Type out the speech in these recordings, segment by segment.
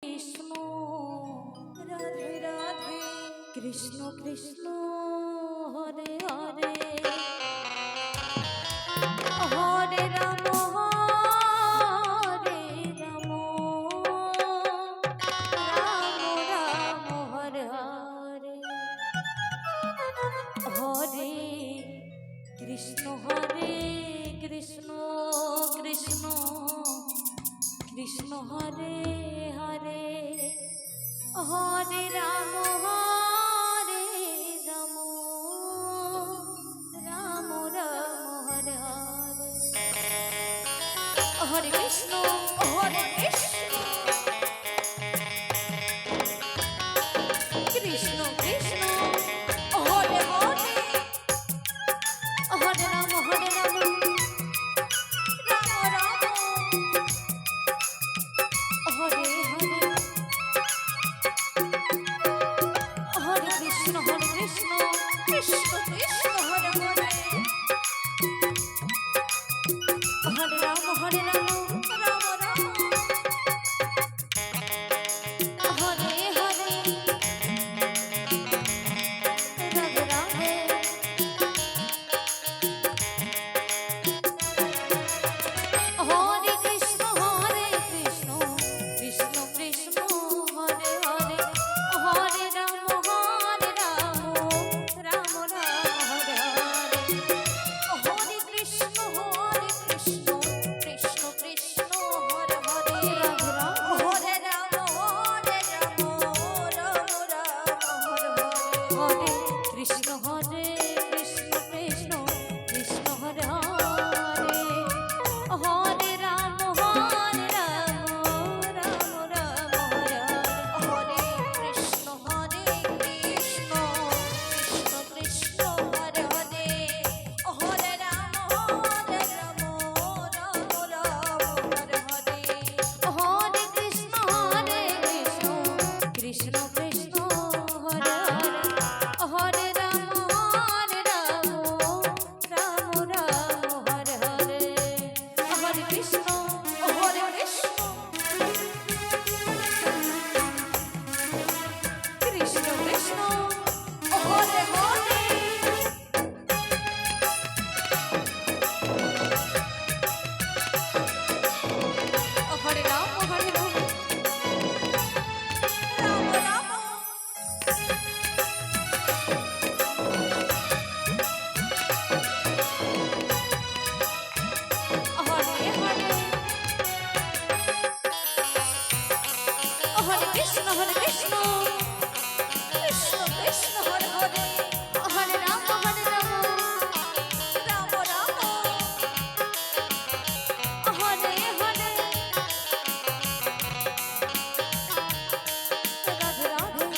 Krishna Radhe Radhe Krishna Krishna Hare Hare Hare Ram Hare Ram Ram Ram Hare Hare Hare Krishna Krishna Krishna Hare Hare Hare Ram Ram Ram Hare Hare Hare Krishna Krishna Krishna Hare Hare Hare Ram Ram Ram Hare Hare Hare Krishna Krishna Krishna Hare Hare Hare Ram Ram Ram Hare Hare Radhe Radhe Hare Krishna Krishna Krishna Hare Hare Hare Ram Ram Ram Hare Hare Hare Krishna Krishna Krishna Hare Hare Hare Ram Ram Ram Hare Hare Krishna Krishna Krishna Hare Hare Hare Ram Ram Ram Hare Hare Krishna Krishna Krishna Hare Hare Hare Ram Ram Hare Hare Hare Krishna Krishna Krishna Hare Hare Hare Ram Ram Hare Hare Hare Krishna Krishna Krishna Hare Hare Hare Ram Ram Hare Hare Hare Krishna Krishna Krishna Hare Hare Hare Ram Ram Ram Hare Hare Radhe Radhe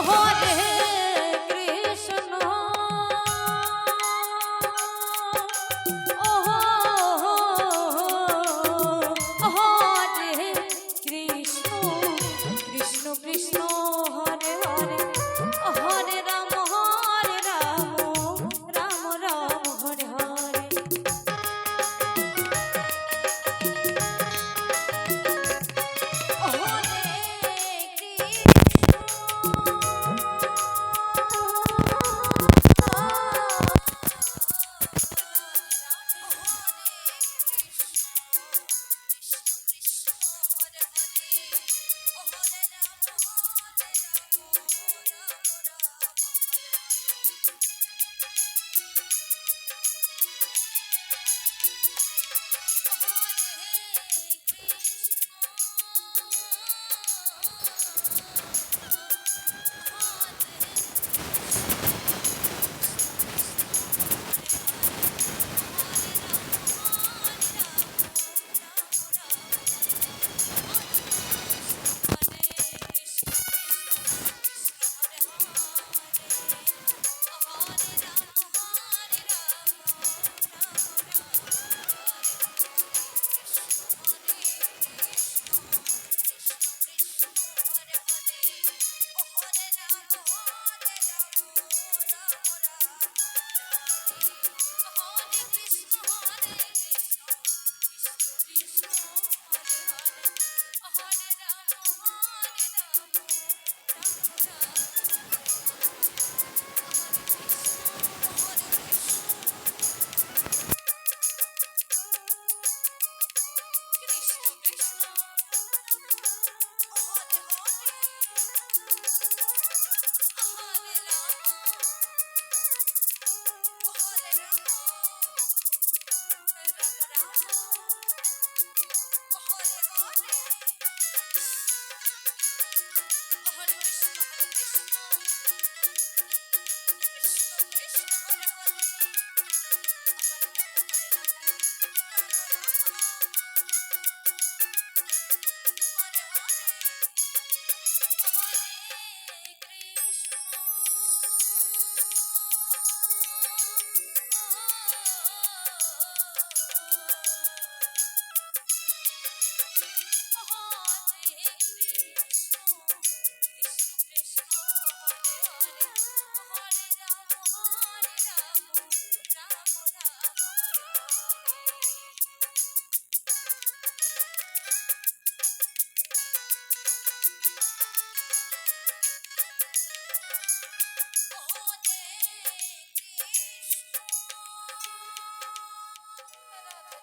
Hare Krishna Hare Krishna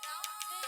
Radhe